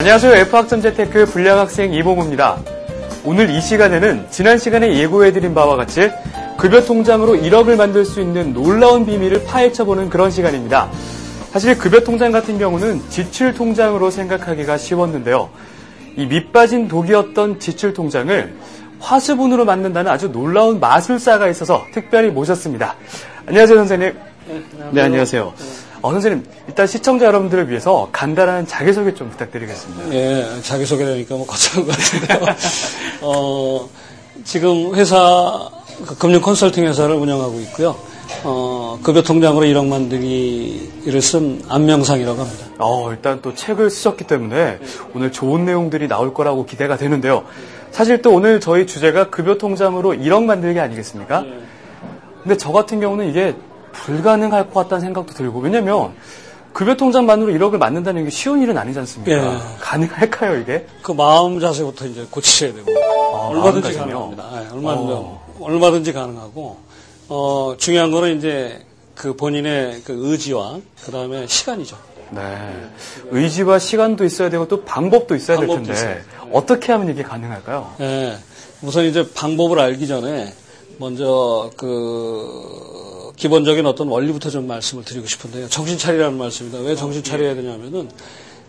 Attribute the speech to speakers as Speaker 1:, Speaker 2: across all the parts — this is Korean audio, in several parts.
Speaker 1: 안녕하세요. F학점재테크 불량학생 이봉우입니다. 오늘 이 시간에는 지난 시간에 예고해드린 바와 같이 급여통장으로 1억을 만들 수 있는 놀라운 비밀을 파헤쳐보는 그런 시간입니다. 사실 급여통장 같은 경우는 지출통장으로 생각하기가 쉬웠는데요. 이 밑빠진 독이었던 지출통장을 화수분으로 만든다는 아주 놀라운 마술사가 있어서 특별히 모셨습니다. 안녕하세요, 선생님. 네, 안녕하세요. 선생님, 일단 시청자 여러분들을 위해서 간단한 자기소개 좀 부탁드리겠습니다.
Speaker 2: 예, 자기소개라니까 뭐 거창한 것 같은데요. 지금 회사, 금융 컨설팅 회사를 운영하고 있고요. 급여통장으로 1억 만들기를 쓴 안명상이라고 합니다.
Speaker 1: 일단 또 책을 쓰셨기 때문에 오늘 좋은 내용들이 나올 거라고 기대가 되는데요. 사실 또 오늘 저희 주제가 급여통장으로 1억 만들기 아니겠습니까? 근데 저 같은 경우는 이게 불가능할 것 같다는 생각도 들고, 왜냐면 급여통장만으로 1억을 만든다는 게 쉬운 일은 아니지 않습니까?
Speaker 2: 예.
Speaker 1: 가능할까요, 이게?
Speaker 2: 그 마음 자세부터 이제 고치셔야 되고, 얼마든지 가능합니다. 얼마든지 가능하고, 중요한 거는 이제 그 본인의 그 의지와 그 다음에 시간이죠.
Speaker 1: 네. 의지와 시간도 있어야 되고 또 방법도 있어야 될 텐데, 어떻게 하면 이게 가능할까요?
Speaker 2: 예. 우선 이제 방법을 알기 전에 먼저 기본적인 어떤 원리부터 좀 말씀을 드리고 싶은데요. 정신 차리라는 말씀입니다. 왜 정신 차려야 되냐면은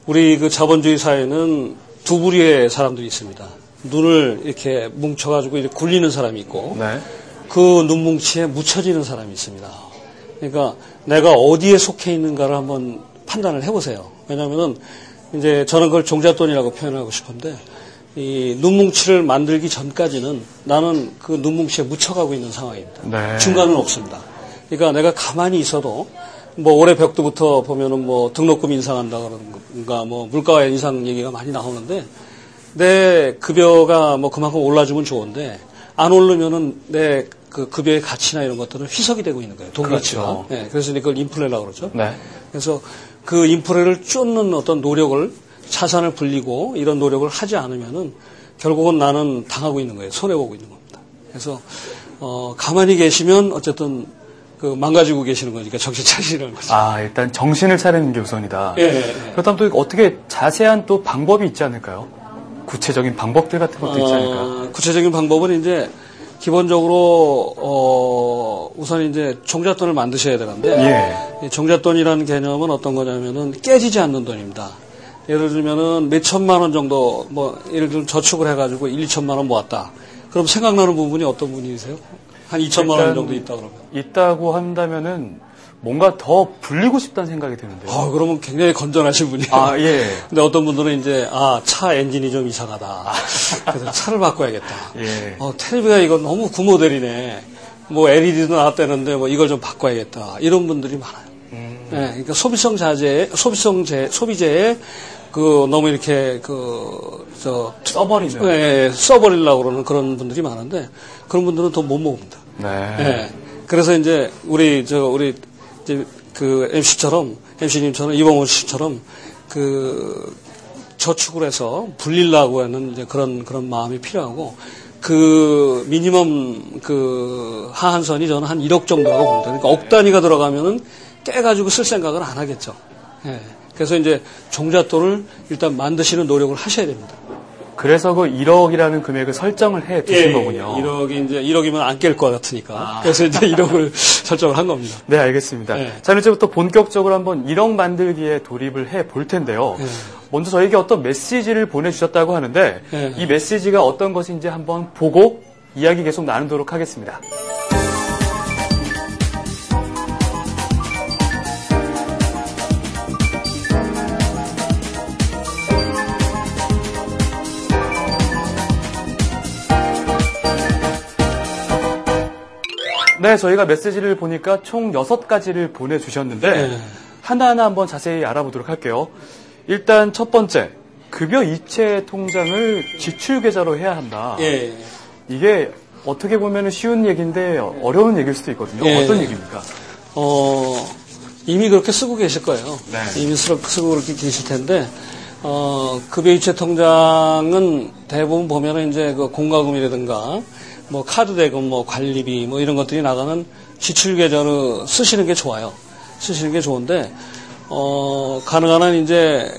Speaker 2: 우리 그 자본주의 사회는 두 부류의 사람들이 있습니다. 눈을 이렇게 뭉쳐가지고 이렇게 굴리는 사람이 있고,
Speaker 1: 네.
Speaker 2: 그 눈뭉치에 묻혀지는 사람이 있습니다. 그러니까 내가 어디에 속해 있는가를 한번 판단을 해보세요. 왜냐면은 이제 저는 그걸 종잣돈이라고 표현하고 싶은데, 이 눈뭉치를 만들기 전까지는 나는 그 눈뭉치에 묻혀가고 있는 상황입니다.
Speaker 1: 네.
Speaker 2: 중간은 없습니다. 그러니까 내가 가만히 있어도 뭐 올해 벽두부터 보면은 뭐 등록금 인상한다 그러는가 뭐 물가 인상 얘기가 많이 나오는데, 내 급여가 뭐 그만큼 올라주면 좋은데 안 오르면은 내 그 급여의 가치나 이런 것들은 희석이 되고 있는 거예요. 돈 가치가.
Speaker 1: 그렇죠.
Speaker 2: 네, 그래서 그걸 인플레라고 그러죠.
Speaker 1: 네.
Speaker 2: 그래서 그 인플레를 쫓는 어떤 노력을, 자산을 불리고 이런 노력을 하지 않으면은 결국은 나는 당하고 있는 거예요. 손해보고 있는 겁니다. 그래서 가만히 계시면 어쨌든 그 망가지고 계시는 거니까 정신 차리라는 거죠.
Speaker 1: 일단 정신을 차리는 게 우선이다.
Speaker 2: 예.
Speaker 1: 그렇다면 또 어떻게 자세한 또 방법이 있지 않을까요? 구체적인 방법들 같은 것도 있지 않을까요?
Speaker 2: 구체적인 방법은 이제 기본적으로 우선 이제 종잣돈을 만드셔야 되는데, 이 종잣돈이라는 개념은 어떤 거냐면은 깨지지 않는 돈입니다. 예를 들면은 몇 천만 원 정도, 뭐 예를 들면 저축을 해가지고 1, 2천만 원 모았다. 그럼 생각나는 부분이 어떤 부분이세요? 한 2천만 원 정도 있다 그러면?
Speaker 1: 있다고 한다면은 뭔가 더 불리고 싶다는 생각이 드는데요.
Speaker 2: 그러면 굉장히 건전하신 분이에요.
Speaker 1: 예.
Speaker 2: 근데 어떤 분들은 이제, 차 엔진이 좀 이상하다. 그래서 차를 바꿔야겠다.
Speaker 1: 예.
Speaker 2: 텔레비가 이거 너무 구모델이네. 뭐 LED도 나왔다는데 뭐 이걸 좀 바꿔야겠다. 이런 분들이 많아요. 네, 그러니까 소비재에 너무 이렇게
Speaker 1: 써버리는.
Speaker 2: 네, 써버리려고 그러는 그런 분들이 많은데, 그런 분들은 돈 못 먹습니다.
Speaker 1: 네.
Speaker 2: 네. 그래서 이제 우리 그 MC님처럼 이봉훈 씨처럼 저축을 해서 불리려고 하는 이제 그런 마음이 필요하고, 그 미니멈 하한선이 저는 한 1억 정도라고 봅니다. 그러니까 억 단위가 들어가면은 깨가지고 쓸 생각을 안 하겠죠. 예. 그래서 이제 종잣돈을 일단 만드시는 노력을 하셔야 됩니다.
Speaker 1: 그래서 그 1억이라는 금액을 설정을 해 두신 거군요.
Speaker 2: 1억이면 안 깰 것 같으니까. 그래서 이제 1억을 설정을 한 겁니다.
Speaker 1: 네, 알겠습니다. 자, 이제부터 본격적으로 한번 1억 만들기에 돌입을 해 볼 텐데요. 먼저 저에게 어떤 메시지를 보내주셨다고 하는데, 이 메시지가 어떤 것인지 한번 보고 이야기 계속 나누도록 하겠습니다. 네, 저희가 메시지를 보니까 총 6가지를 보내주셨는데 하나하나 한번 자세히 알아보도록 할게요. 일단 첫 번째, 급여 이체 통장을 지출 계좌로 해야 한다. 이게 어떻게 보면 쉬운 얘기인데 어려운 얘기일 수도 있거든요. 어떤 얘기입니까?
Speaker 2: 이미 그렇게 쓰고 계실 거예요.
Speaker 1: 네.
Speaker 2: 이미 쓰고 그렇게 계실 텐데, 급여 이체 통장은 대부분 보면은 이제 그 공과금이라든가 뭐 카드 대금, 뭐 관리비, 뭐 이런 것들이 나가는 지출 계좌로 쓰시는 게 좋아요. 쓰시는 게 좋은데, 가능한 한 이제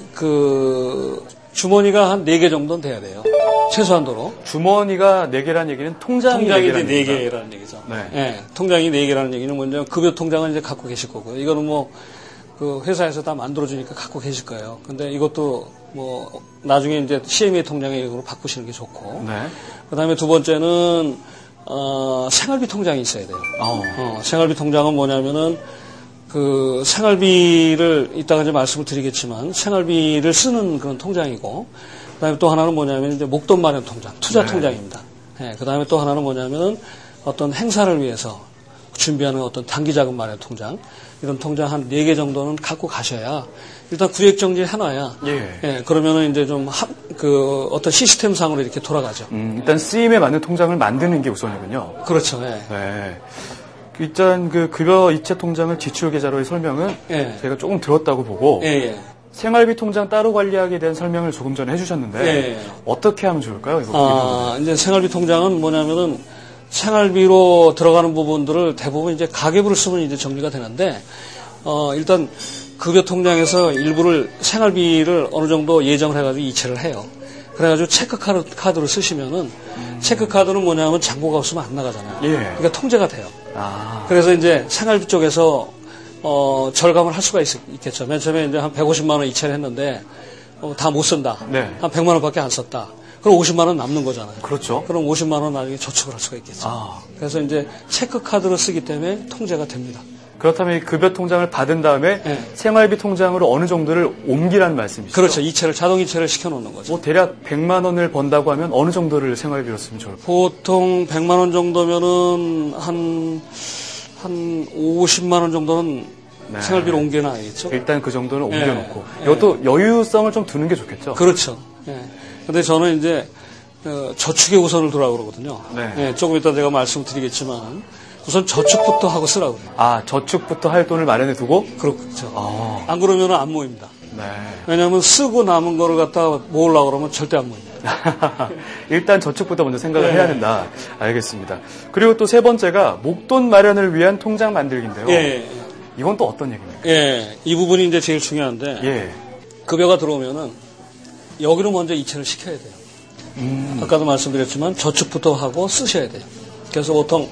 Speaker 2: 주머니가 한 4개 정도는 돼야 돼요. 최소한도로.
Speaker 1: 주머니가 4개라는 얘기는 통장이 4개라는
Speaker 2: 이제 4개라는 얘기죠. 네. 네. 통장이 4개라는 얘기는 먼저 급여 통장은 이제 갖고 계실 거고요. 이거는 뭐 그 회사에서 다 만들어주니까 갖고 계실 거예요. 근데 이것도 뭐 나중에 이제 CMA 통장의 이름으로 바꾸시는 게 좋고. 네. 그다음에 두 번째는 생활비 통장이 있어야 돼요. 생활비 통장은 뭐냐면은 그 생활비를 이따가 이제 말씀을 드리겠지만 생활비를 쓰는 그런 통장이고, 그다음에 또 하나는 뭐냐면 이제 목돈 마련 통장, 투자 네. 통장입니다. 네. 그다음에 또 하나는 뭐냐면은 어떤 행사를 위해서 준비하는 어떤 단기 자금 마련 통장, 이런 통장 한 4개 정도는 갖고 가셔야 일단 구획 정리를 해놔야 예, 그러면은 이제 좀 그 어떤 시스템상으로 이렇게 돌아가죠.
Speaker 1: 일단 쓰임에 맞는 통장을 만드는 게 우선이군요.
Speaker 2: 그렇죠. 예.
Speaker 1: 네. 일단 그 급여 이체 통장을 지출 계좌로의 설명은 예. 제가 조금 들었다고 보고 생활비 통장 따로 관리하게 대한 설명을 조금 전에 해주셨는데 어떻게 하면 좋을까요? 이거
Speaker 2: 이제 생활비 통장은 뭐냐면은 생활비로 들어가는 부분들을 대부분 이제 가계부를 쓰면 이제 정리가 되는데 일단 급여 통장에서 일부를 생활비를 어느 정도 예정을 해가지고 이체를 해요. 그래가지고 체크카드로 쓰시면은 체크카드는 뭐냐면 잔고가 없으면 안 나가잖아요. 그러니까 통제가 돼요. 그래서 이제 생활비 쪽에서 절감을 할 수가 있겠죠. 맨 처음에 이제 한 150만 원 이체를 했는데 다 못 쓴다. 네. 한 100만 원밖에 안 썼다. 그럼 50만 원 남는 거잖아요.
Speaker 1: 그렇죠.
Speaker 2: 그럼 50만 원 나중에 저축을 할 수가 있겠죠. 그래서 이제 체크카드로 쓰기 때문에 통제가 됩니다.
Speaker 1: 그렇다면 급여 통장을 받은 다음에 생활비 통장으로 어느 정도를 옮기라는 말씀이시죠?
Speaker 2: 그렇죠. 이체를 자동 이체를 시켜놓는 거죠.
Speaker 1: 뭐 대략 100만 원을 번다고 하면 어느 정도를 생활비로 쓰면 좋을까요?
Speaker 2: 보통 100만 원 정도면은 한 50만 원 정도는 생활비로 옮겨놔야겠죠.
Speaker 1: 일단 그 정도는 옮겨놓고 이것도 여유성을 좀 두는 게 좋겠죠.
Speaker 2: 그렇죠. 근데 저는 이제 저축에 우선을 두라고 그러거든요. 조금 이따 제가 말씀드리겠지만 우선 저축부터 하고 쓰라고 그래요.
Speaker 1: 저축부터 할 돈을 마련해 두고?
Speaker 2: 그렇죠. 안 그러면 안 모입니다. 왜냐하면 쓰고 남은 거를 갖다가 모으려고 그러면 절대 안 모입니다.
Speaker 1: 일단 저축부터 먼저 생각을 해야 된다. 알겠습니다. 그리고 또 세 번째가 목돈 마련을 위한 통장 만들기인데요. 이건 또 어떤 얘기입니까?
Speaker 2: 이 부분이 이제 제일 중요한데 급여가 들어오면은 여기로 먼저 이체를 시켜야 돼요. 아까도 말씀드렸지만 저축부터 하고 쓰셔야 돼요. 그래서 보통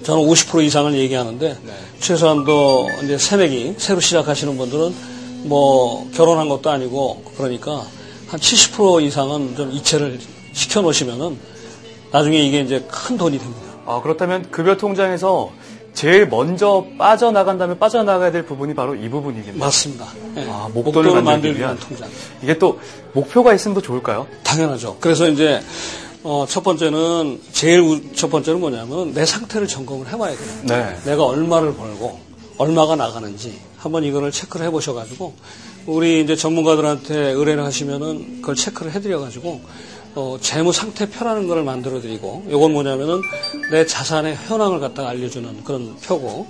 Speaker 2: 저는 50% 이상을 얘기하는데 최소한도 이제 새내기 새로 시작하시는 분들은 뭐 결혼한 것도 아니고 그러니까 한 70% 이상은 좀 이체를 시켜 놓으시면은 나중에 이게 이제 큰 돈이 됩니다.
Speaker 1: 그렇다면 급여 통장에서 제일 먼저 빠져나간다면 빠져나가야 될 부분이 바로 이 부분이겠네요.
Speaker 2: 맞습니다.
Speaker 1: 목돈을 만들기 위한 통장. 이게 또 목표가 있으면 더 좋을까요?
Speaker 2: 당연하죠. 그래서 이제 첫 번째는 첫 번째는 뭐냐면 내 상태를 점검을 해봐야 돼요. 내가 얼마를 벌고 얼마가 나가는지 한번 이거를 체크를 해보셔가지고 우리 이제 전문가들한테 의뢰를 하시면은 그걸 체크를 해드려가지고 재무 상태표라는 걸 만들어드리고 이건 뭐냐면은 내 자산의 현황을 갖다가 알려주는 그런 표고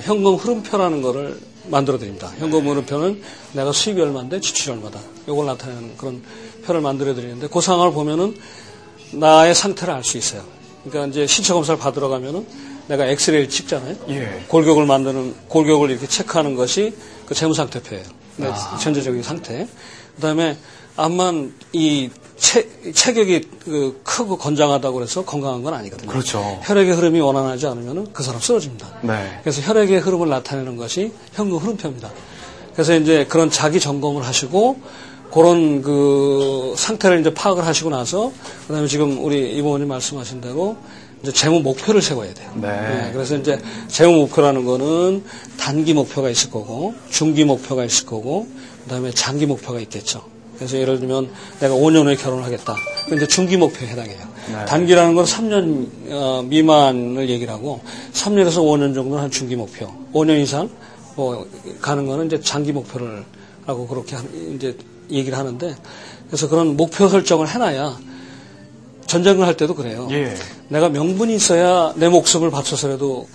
Speaker 2: 현금 흐름표라는 거를 만들어드립니다. 현금 흐름표는 내가 수입이 얼마인데 지출이 얼마다 이걸 나타내는 그런 표를 만들어드리는데 그 상황을 보면은 나의 상태를 알 수 있어요. 그러니까 이제 신체 검사를 받으러 가면은 내가 엑스레이를 찍잖아요. 골격을 이렇게 체크하는 것이 그 재무 상태표예요. 내 전체적인 상태. 그다음에 암만 이 체격이 크고 건장하다고 해서 건강한 건 아니거든요.
Speaker 1: 그렇죠.
Speaker 2: 혈액의 흐름이 원활하지 않으면 그 사람 쓰러집니다. 그래서 혈액의 흐름을 나타내는 것이 현금 흐름표입니다. 그래서 이제 그런 자기 점검을 하시고 그런 그 상태를 이제 파악을 하시고 나서 그다음에 지금 우리 이모님 말씀하신 대로 이제 재무 목표를 세워야 돼요. 그래서 이제 재무 목표라는 거는 단기 목표가 있을 거고 중기 목표가 있을 거고 그다음에 장기 목표가 있겠죠. 그래서 예를 들면 내가 5년 후에 결혼을 하겠다. 근데 중기 목표에 해당해요. 단기라는 건 3년 미만을 얘기를 하고 3년에서 5년 정도는 한 중기 목표. 5년 이상 뭐 가는 거는 이제 장기 목표를 하고 그렇게 이제 얘기를 하는데 그래서 그런 목표 설정을 해놔야 전쟁을 할 때도 그래요. 내가 명분이 있어야 내 목숨을 바쳐서라도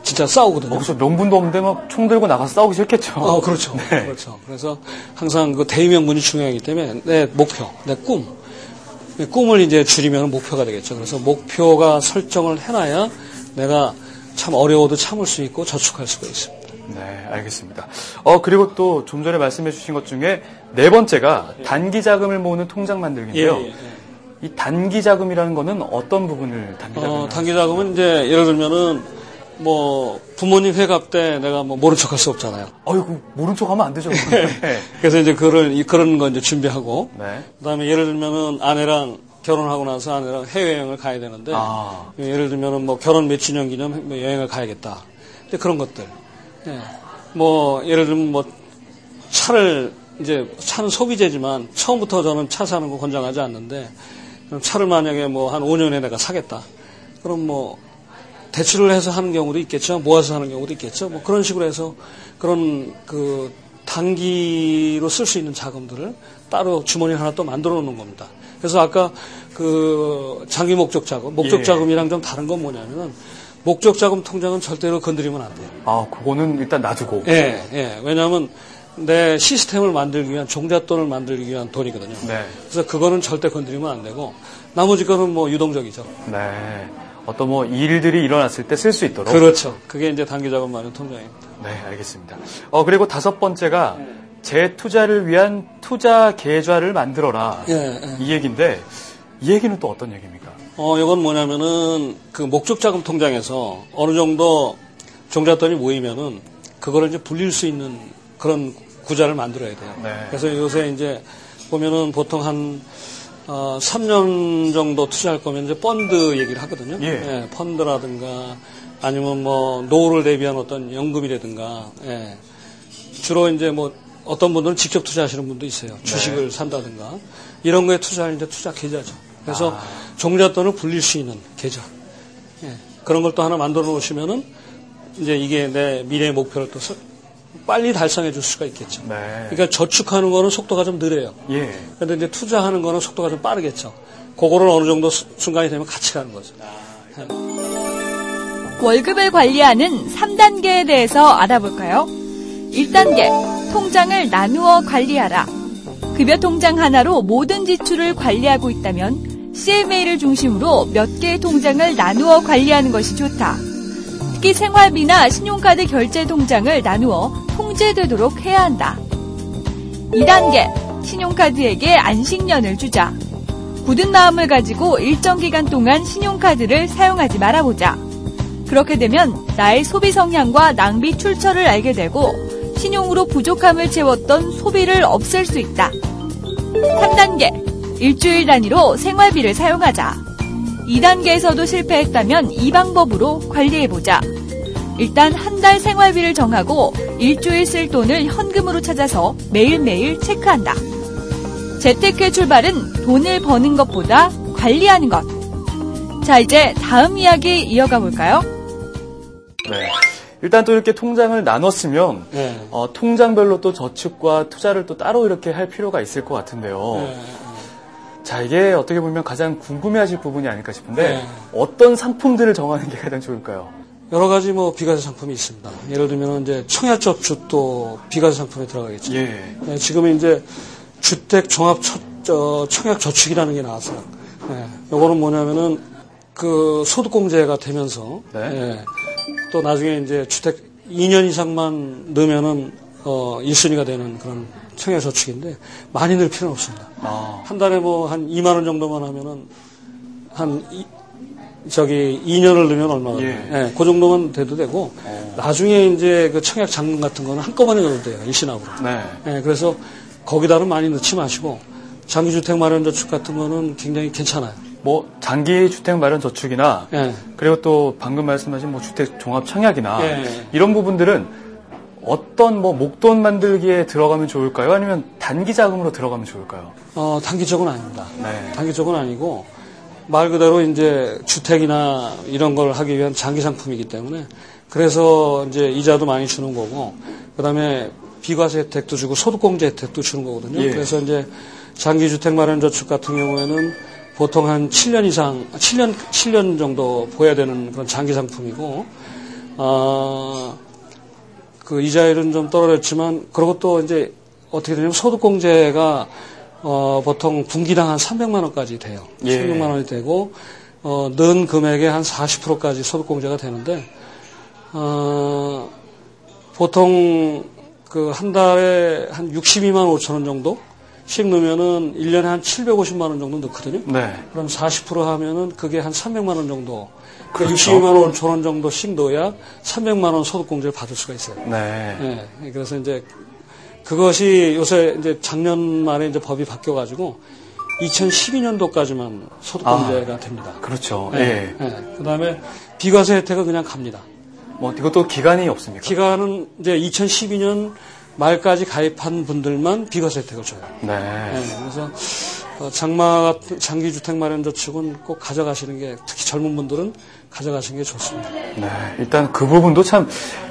Speaker 2: 진짜 싸우거든요.
Speaker 1: 그래서 명분도 없는데 막 총 들고 나가서 싸우기 싫겠죠.
Speaker 2: 그렇죠. 그렇죠. 그래서 항상 그 대의 명분이 중요하기 때문에 내 목표, 내 꿈을 이제 줄이면 목표가 되겠죠. 그래서 목표가 설정을 해놔야 내가 참 어려워도 참을 수 있고 저축할 수가 있습니다.
Speaker 1: 네, 알겠습니다. 그리고 또 좀 전에 말씀해 주신 것 중에 네 번째가 단기 자금을 모으는 통장 만들기인데요. 이 단기 자금이라는 거는 어떤 부분을 단기 자금을?
Speaker 2: 단기 자금은 이제 예를 들면은 뭐 부모님 회갑 때 내가 뭐 모른 척할 수 없잖아요.
Speaker 1: 아이고 모른 척하면 안 되죠. 네.
Speaker 2: 그래서 이제 그런 거 이제 준비하고.
Speaker 1: 네.
Speaker 2: 그다음에 예를 들면은 아내랑 결혼하고 나서 아내랑 해외여행을 가야 되는데 예를 들면은 뭐 결혼 몇 주년 기념 여행을 가야겠다. 근데 그런 것들. 예. 뭐 예를 들면 뭐 차는 소비재지만 처음부터 저는 차 사는 거 권장하지 않는데 그럼 차를 만약에 뭐 한 5년에 내가 사겠다. 그럼 뭐 대출을 해서 하는 경우도 있겠죠. 모아서 하는 경우도 있겠죠. 뭐 그런 식으로 해서 그런 그 단기로 쓸 수 있는 자금들을 따로 주머니 하나 또 만들어 놓는 겁니다. 그래서 아까 그 장기 목적 자금, 목적 자금이랑 좀 다른 건 뭐냐면은 목적 자금 통장은 절대로 건드리면 안 돼요.
Speaker 1: 그거는 일단 놔두고.
Speaker 2: 예. 왜냐하면 내 시스템을 만들기 위한 종잣돈을 만들기 위한 돈이거든요.
Speaker 1: 네.
Speaker 2: 그래서 그거는 절대 건드리면 안 되고 나머지 거는 뭐 유동적이죠.
Speaker 1: 네. 어떤 뭐 일들이 일어났을 때 쓸 수 있도록.
Speaker 2: 그렇죠. 그게 이제 단기 자금 마련 통장입니다.
Speaker 1: 네, 알겠습니다. 그리고 다섯 번째가 재투자를 위한 투자 계좌를 만들어라. 이 얘기인데 이 얘기는 또 어떤 얘기입니까?
Speaker 2: 이건 뭐냐면은 그 목적 자금 통장에서 어느 정도 종잣돈이 모이면은 그거를 이제 불릴 수 있는 그런 구자를 만들어야 돼요.
Speaker 1: 네.
Speaker 2: 그래서 요새 이제 보면은 보통 한 3년 정도 투자할 거면 이제 펀드 얘기를 하거든요. 예, 펀드라든가 아니면 뭐 노후를 대비한 어떤 연금이라든가 주로 이제 뭐 어떤 분들은 직접 투자하시는 분도 있어요. 주식을 산다든가 이런 거에 투자할 이제 투자 계좌죠. 그래서 종잣돈을 불릴 수 있는 계좌. 그런 걸 또 하나 만들어 놓으시면은 이제 이게 내 미래의 목표를 또 빨리 달성해 줄 수가 있겠죠.
Speaker 1: 네.
Speaker 2: 그러니까 저축하는 거는 속도가 좀 느려요. 그런데 이제 투자하는 거는 속도가 좀 빠르겠죠. 그거를 어느 정도 순간이 되면 같이 가는 거죠.
Speaker 3: 월급을 관리하는 3단계에 대해서 알아볼까요? 1단계, 통장을 나누어 관리하라. 급여 통장 하나로 모든 지출을 관리하고 있다면 CMA를 중심으로 몇 개의 통장을 나누어 관리하는 것이 좋다. 특히 생활비나 신용카드 결제 통장을 나누어 통제되도록 해야 한다. 2단계, 신용카드에게 안식년을 주자. 굳은 마음을 가지고 일정 기간 동안 신용카드를 사용하지 말아보자. 그렇게 되면 나의 소비 성향과 낭비 출처를 알게 되고 신용으로 부족함을 채웠던 소비를 없앨 수 있다. 3단계, 일주일 단위로 생활비를 사용하자. 2단계에서도 실패했다면 이 방법으로 관리해보자. 일단 한 달 생활비를 정하고 일주일 쓸 돈을 현금으로 찾아서 매일매일 체크한다. 재테크의 출발은 돈을 버는 것보다 관리하는 것. 자, 이제 다음 이야기 이어가 볼까요?
Speaker 1: 네. 일단 또 이렇게 통장을 나눴으면 통장별로 또 저축과 투자를 또 따로 이렇게 할 필요가 있을 것 같은데요. 자, 이게 어떻게 보면 가장 궁금해하실 부분이 아닐까 싶은데 어떤 상품들을 정하는 게 가장 좋을까요?
Speaker 2: 여러 가지 뭐 비과세 상품이 있습니다. 예를 들면 이제 청약저축도 비과세 상품에 들어가겠죠. 지금은 이제 주택 종합 청약저축이라는 게 나왔어요. 요거는 뭐냐면은 그 소득공제가 되면서 또 나중에 이제 주택 2년 이상만 넣으면은 1순위가 되는 그런 청약저축인데 많이 넣을 필요는 없습니다. 한 달에 뭐 한 2만 원 정도만 하면은 한 2년을 넣으면 얼마나 그 정도만 돼도 되고 나중에 이제 그 청약 잔금 같은 거는 한꺼번에 넣어도 돼요. 일시납으로. 그래서 거기다는 많이 넣지 마시고 장기주택 마련저축 같은 거는 굉장히 괜찮아요.
Speaker 1: 뭐 장기주택 마련저축이나 그리고 또 방금 말씀하신 뭐 주택 종합 청약이나 이런 부분들은 어떤 뭐 목돈 만들기에 들어가면 좋을까요? 아니면 단기 자금으로 들어가면 좋을까요?
Speaker 2: 단기 쪽은 아닙니다. 단기 쪽은 아니고 말 그대로 이제 주택이나 이런 걸 하기 위한 장기 상품이기 때문에 그래서 이제 이자도 많이 주는 거고 그다음에 비과세 혜택도 주고 소득공제 혜택도 주는 거거든요. 그래서 이제 장기주택 마련저축 같은 경우에는 보통 한 7년 이상, 7년 정도 보여야 되는 그런 장기 상품이고, 그 이자율은 좀 떨어졌지만, 그리고 또 이제 어떻게 되냐면 소득공제가, 보통 분기당 한 300만 원까지 돼요. 300만 원이 되고, 넣은 금액의 한 40%까지 소득공제가 되는데, 보통 그 한 달에 한 62만 5천 원 정도씩 넣으면은 1년에 한 750만 원 정도 넣거든요.
Speaker 1: 네.
Speaker 2: 그럼 40% 하면은 그게 한 300만 원 정도.
Speaker 1: 그렇죠.
Speaker 2: 62만 5천 원 정도씩 넣어야 300만 원 소득공제를 받을 수가 있어요.
Speaker 1: 네.
Speaker 2: 네. 그래서 이제 그것이 요새 이제 작년 말에 이제 법이 바뀌어가지고 2012년도까지만 소득공제가 됩니다.
Speaker 1: 그렇죠.
Speaker 2: 네. 네. 그다음에 비과세 혜택은 그냥 갑니다.
Speaker 1: 뭐 이것도 기간이 없습니까?
Speaker 2: 기간은 이제 2012년 말까지 가입한 분들만 비과세 혜택을 줘요.
Speaker 1: 네.
Speaker 2: 네. 그래서 장마 같은 장기주택 마련 저축은 꼭 가져가시는 게 특히 젊은 분들은 가져가시는 게 좋습니다.
Speaker 1: 네. 일단 그 부분도 참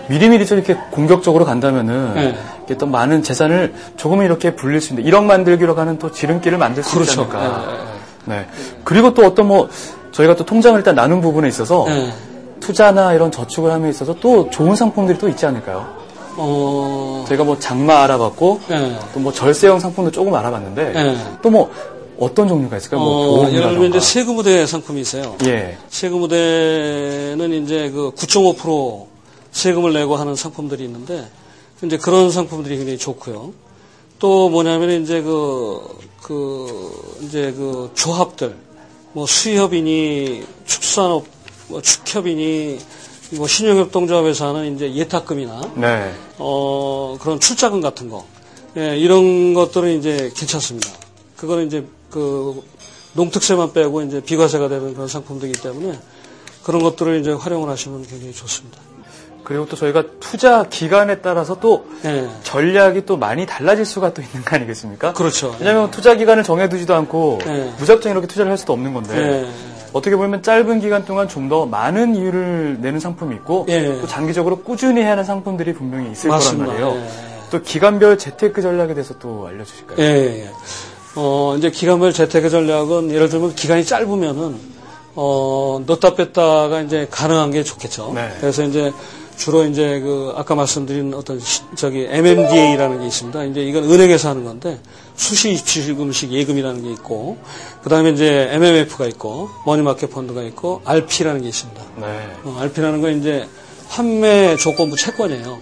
Speaker 1: 미리미리 좀 이렇게 공격적으로 간다면은
Speaker 2: 네.
Speaker 1: 이렇게 또 많은 재산을 조금 이렇게 불릴 수 있는데 1억 만들기로 가는 또 지름길을 만들 수
Speaker 2: 그렇죠.
Speaker 1: 있으니까. 네. 그리고 또 어떤 뭐 저희가 또 통장을 일단 나눈 부분에 있어서
Speaker 2: 네.
Speaker 1: 투자나 이런 저축을 함에 있어서 또 좋은 상품들이 또 있지 않을까요? 저희가 뭐 장마 알아봤고
Speaker 2: 네.
Speaker 1: 또 뭐 절세형 상품도 조금 알아봤는데
Speaker 2: 네.
Speaker 1: 또 뭐 어떤 종류가 있을까요? 뭐
Speaker 2: 예를 들면 이제 세금우대 상품이 있어요.
Speaker 1: 예.
Speaker 2: 세금우대는 이제 그 9.5% 세금을 내고 하는 상품들이 있는데 이제 그런 상품들이 굉장히 좋고요. 또 뭐냐면 이제 이제 그 조합들 뭐 수협이니 축산업 뭐 축협이니 뭐 신용협동조합에서 하는 이제 예탁금이나
Speaker 1: 네.
Speaker 2: 그런 출자금 같은 거 예, 이런 것들은 이제 괜찮습니다. 그거는 이제 그 농특세만 빼고 이제 비과세가 되는 그런 상품들이기 때문에 그런 것들을 이제 활용을 하시면 굉장히 좋습니다.
Speaker 1: 그리고 또 저희가 투자 기간에 따라서 또
Speaker 2: 예.
Speaker 1: 전략이 또 많이 달라질 수가 또 있는 거 아니겠습니까?
Speaker 2: 그렇죠.
Speaker 1: 왜냐하면 투자 기간을 정해두지도 않고
Speaker 2: 예.
Speaker 1: 무작정 이렇게 투자를 할 수도 없는 건데
Speaker 2: 예.
Speaker 1: 어떻게 보면 짧은 기간 동안 좀 더 많은 이율을 내는 상품이 있고
Speaker 2: 예.
Speaker 1: 또 장기적으로 꾸준히 해야 하는 상품들이 분명히 있을
Speaker 2: 맞습니다.
Speaker 1: 거란 말이에요.
Speaker 2: 예.
Speaker 1: 또 기간별 재테크 전략에 대해서 또 알려주실까요?
Speaker 2: 예. 이제 기간별 재테크 전략은 예를 들면 기간이 짧으면은 넣었다 뺐다가 이제 가능한 게 좋겠죠.
Speaker 1: 네.
Speaker 2: 그래서 이제 주로 이제 그 아까 말씀드린 어떤 MMDA라는 게 있습니다. 이제 이건 은행에서 하는 건데 수시 입출금식 예금이라는 게 있고 그다음에 이제 MMF가 있고 머니마켓 펀드가 있고 RP라는 게 있습니다.
Speaker 1: 네.
Speaker 2: RP라는 건 이제 환매 조건부 채권이에요.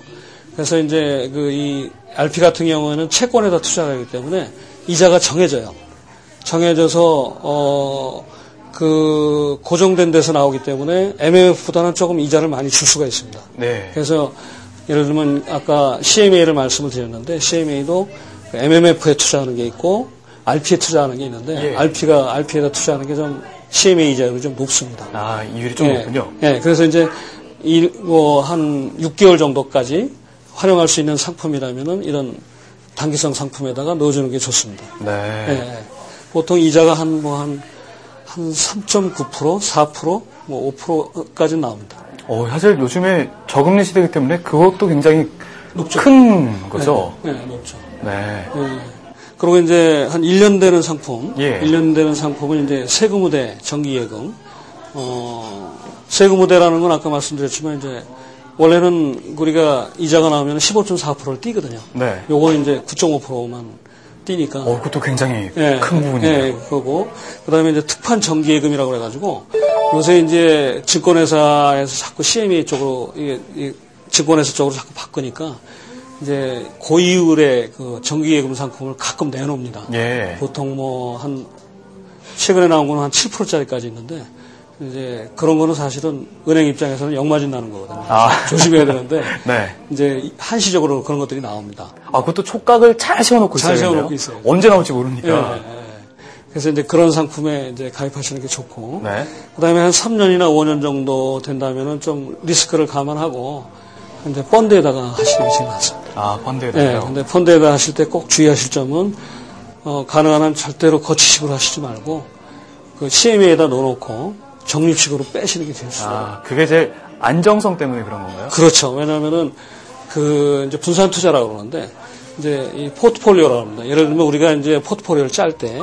Speaker 2: 그래서 이제 이 RP 같은 경우에는 채권에다 투자를 하기 때문에 이자가 정해져요. 정해져서 고정된 데서 나오기 때문에 MMF보다는 조금 이자를 많이 줄 수가 있습니다.
Speaker 1: 네.
Speaker 2: 그래서 예를 들면 아까 CMA를 말씀을 드렸는데 CMA도 MMF에 투자하는 게 있고 RP에 투자하는 게 있는데
Speaker 1: 예.
Speaker 2: RP에다 투자하는 게 좀 CMA 이자율이 좀 높습니다.
Speaker 1: 아, 이율이 좀 높군요.
Speaker 2: 예, 그래서 이제 한 6개월 정도까지 활용할 수 있는 상품이라면은 이런 단기성 상품에다가 넣어주는 게 좋습니다.
Speaker 1: 네.
Speaker 2: 예, 보통 이자가 한 3.9%, 4%, 뭐 5%까지 나옵니다.
Speaker 1: 사실 요즘에 저금리 시대이기 때문에 그것도 굉장히
Speaker 2: 높죠.
Speaker 1: 큰 거죠.
Speaker 2: 네, 높죠.
Speaker 1: 네.
Speaker 2: 그리고 이제 한 1년 되는 상품,
Speaker 1: 예.
Speaker 2: 1년 되는 상품은 이제 세금우대 정기예금. 세금우대라는 건 아까 말씀드렸지만 이제 원래는 우리가 이자가 나오면 15.4%를 띄거든요.
Speaker 1: 네.
Speaker 2: 요거는 이제 9.5%만 띄니까.
Speaker 1: 그것도 굉장히
Speaker 2: 예,
Speaker 1: 큰 부분이네요.
Speaker 2: 예, 그거고. 그 다음에 이제 특판 정기예금이라고 그래가지고 요새 이제 증권회사에서 자꾸 CMA 쪽으로, 증권회사 쪽으로 자꾸 바꾸니까 이제 고이율의 그 정기예금 상품을 가끔 내놓습니다.
Speaker 1: 예.
Speaker 2: 보통 최근에 나온 거는 한 7%짜리까지 있는데 이제 그런 거는 사실은 은행 입장에서는 역마진 나는 거거든요. 조심해야 되는데
Speaker 1: 네.
Speaker 2: 이제 한시적으로 그런 것들이 나옵니다.
Speaker 1: 그것도 촉각을 잘 세워놓고 있어요.
Speaker 2: 잘 세워놓고 있어요.
Speaker 1: 언제 나올지 모르니까.
Speaker 2: 예. 그래서 이제 그런 상품에 이제 가입하시는 게 좋고.
Speaker 1: 네.
Speaker 2: 그 다음에 한 3년이나 5년 정도 된다면은 좀 리스크를 감안하고 이제 펀드에다가 하시는 게 제일 낫습니다.
Speaker 1: 펀드에다가요?
Speaker 2: 네, 근데 펀드에다 하실 때 꼭 주의하실 점은, 가능한 한 절대로 거치식으로 하시지 말고, 그 CMA에다 넣어놓고 적립식으로 빼시는 게 제일 좋아요.
Speaker 1: 그게 제일 안정성 때문에 그런 건가요?
Speaker 2: 그렇죠. 왜냐면은, 이제 분산 투자라고 그러는데, 이제 이 포트폴리오라고 합니다. 예를 들면 우리가 이제 포트폴리오를 짤 때,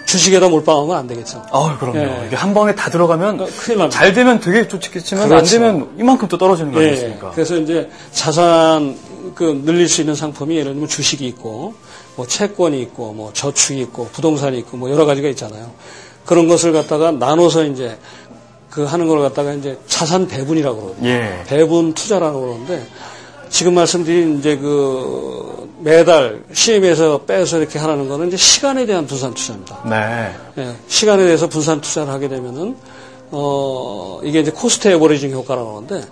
Speaker 2: 주식에다 몰빵하면 안 되겠죠.
Speaker 1: 그럼요.
Speaker 2: 예.
Speaker 1: 이게 한 번에 다 들어가면
Speaker 2: 큰일 납니다.
Speaker 1: 잘 되면 되게 좋겠지만
Speaker 2: 그렇죠.
Speaker 1: 안 되면 이만큼 또 떨어지는 거 아니겠습니까?
Speaker 2: 그래서 이제 자산 늘릴 수 있는 상품이 예를 들면 주식이 있고 뭐 채권이 있고 뭐 저축이 있고 부동산이 있고 뭐 여러 가지가 있잖아요. 그런 것을 갖다가 나눠서 이제 하는 걸 갖다가 이제 자산 배분이라고 그러거든요.
Speaker 1: 예.
Speaker 2: 배분 투자라고 그러는데 지금 말씀드린 이제 매달 CM에서 빼서 이렇게 하라는 거는 이제 시간에 대한 분산 투자입니다.
Speaker 1: 네.
Speaker 2: 예, 시간에 대해서 분산 투자를 하게 되면은, 이게 이제 코스트 에버리징 효과라고 하는데,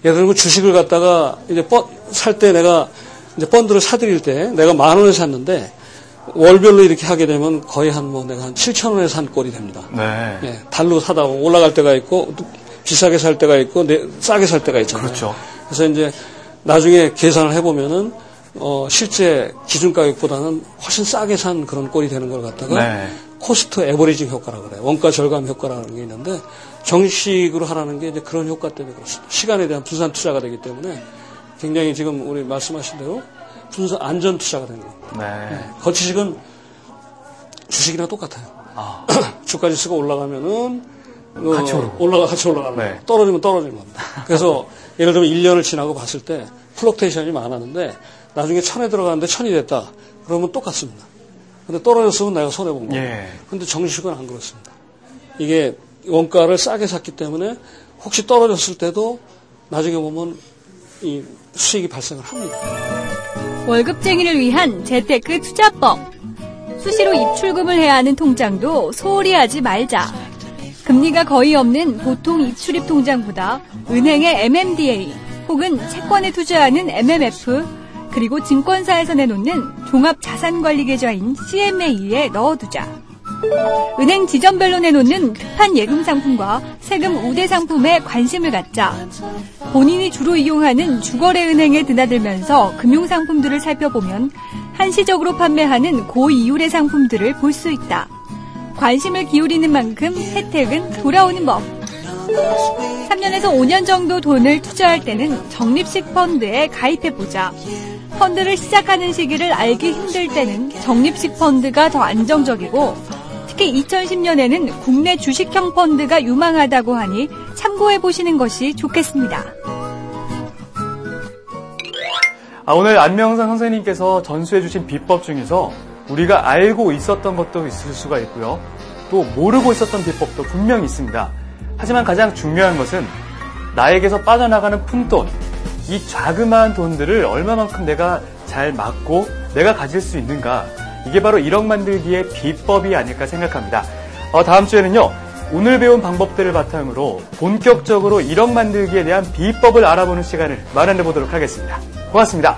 Speaker 2: 예를 들면 주식을 갖다가 이제 살 때 내가 이제 펀드를 사들일 때 내가 10,000원에 샀는데, 월별로 이렇게 하게 되면 거의 내가 한 7,000원에 산 꼴이 됩니다.
Speaker 1: 네.
Speaker 2: 예, 달로 사다 보면 올라갈 때가 있고, 비싸게 살 때가 있고, 싸게 살 때가 있잖아요.
Speaker 1: 그렇죠.
Speaker 2: 그래서 이제 나중에 계산을 해보면은, 실제 기준 가격보다는 훨씬 싸게 산 그런 꼴이 되는 걸 갖다가,
Speaker 1: 네.
Speaker 2: 코스트 에버리징 효과라고 그래요. 원가 절감 효과라는 게 있는데, 정식으로 하라는 게 이제 그런 효과 때문에 그렇습니다. 시간에 대한 분산 투자가 되기 때문에 굉장히 지금 우리 말씀하신 대로 안전 투자가 되는 겁니다.
Speaker 1: 네.
Speaker 2: 네. 거치식은 주식이랑 똑같아요. 주가지 쓰고 올라가면은
Speaker 1: 같이
Speaker 2: 올라가는
Speaker 1: 네.
Speaker 2: 거예요. 떨어지면 떨어지는 겁니다. 그래서 예를 들면 1년을 지나고 봤을 때 플럭테이션이 많았는데 나중에 1000에 들어가는데 1000이 됐다. 그러면 똑같습니다. 근데 떨어졌으면 내가 손해본 거예요.
Speaker 1: 예.
Speaker 2: 근데 정식은 안 그렇습니다. 이게 원가를 싸게 샀기 때문에 혹시 떨어졌을 때도 나중에 보면 이 수익이 발생을 합니다.
Speaker 3: 월급쟁이를 위한 재테크 투자법. 수시로 입출금을 해야 하는 통장도 소홀히 하지 말자. 금리가 거의 없는 보통 입출입 통장보다 은행의 MMDA 혹은 채권에 투자하는 MMF 그리고 증권사에서 내놓는 종합자산관리계좌인 CMA에 넣어두자. 은행 지점별로 내놓는 특판 예금 상품과 세금 우대 상품에 관심을 갖자. 본인이 주로 이용하는 주거래 은행에 드나들면서 금융상품들을 살펴보면 한시적으로 판매하는 고이율의 상품들을 볼 수 있다. 관심을 기울이는 만큼 혜택은 돌아오는 법. 3년에서 5년 정도 돈을 투자할 때는 적립식 펀드에 가입해보자. 펀드를 시작하는 시기를 알기 힘들 때는 적립식 펀드가 더 안정적이고 특히 2010년에는 국내 주식형 펀드가 유망하다고 하니 참고해보시는 것이 좋겠습니다.
Speaker 1: 오늘 안명상 선생님께서 전수해주신 비법 중에서 우리가 알고 있었던 것도 있을 수가 있고요. 또 모르고 있었던 비법도 분명히 있습니다. 하지만 가장 중요한 것은 나에게서 빠져나가는 푼돈, 이 자그마한 돈들을 얼마만큼 내가 잘 막고 내가 가질 수 있는가, 이게 바로 1억 만들기의 비법이 아닐까 생각합니다. 다음 주에는요, 오늘 배운 방법들을 바탕으로 본격적으로 1억 만들기에 대한 비법을 알아보는 시간을 마련해 보도록 하겠습니다. 고맙습니다.